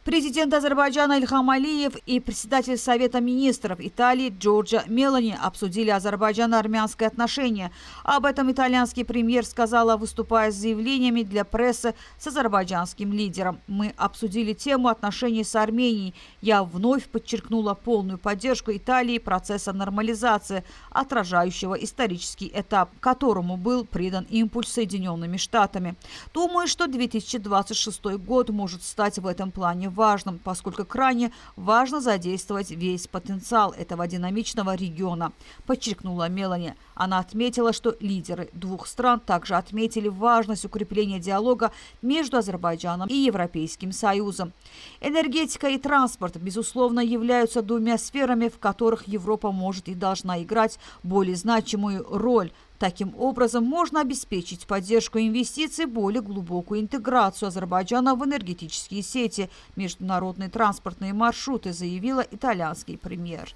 Президент Азербайджана Ильхам Алиев и председатель Совета министров Италии Джорджа Мелони обсудили азербайджано-армянские отношения. Об этом итальянский премьер сказала, выступая с заявлениями для прессы с азербайджанским лидером. «Мы обсудили тему отношений с Арменией. Я вновь подчеркнула полную поддержку Италии процесса нормализации, отражающего исторический этап, которому был придан импульс Соединенными Штатами. Думаю, что 2026 год может стать в этом плане важным, поскольку крайне важно задействовать весь потенциал этого динамичного региона», подчеркнула Мелони. Она отметила, что лидеры двух стран также отметили важность укрепления диалога между Азербайджаном и Европейским Союзом. Энергетика и транспорт, безусловно, являются двумя сферами, в которых Европа может и должна играть более значимую роль. Таким образом, можно обеспечить поддержку инвестиций, более глубокую интеграцию Азербайджана в энергетические сети, международные транспортные маршруты, заявила итальянский премьер.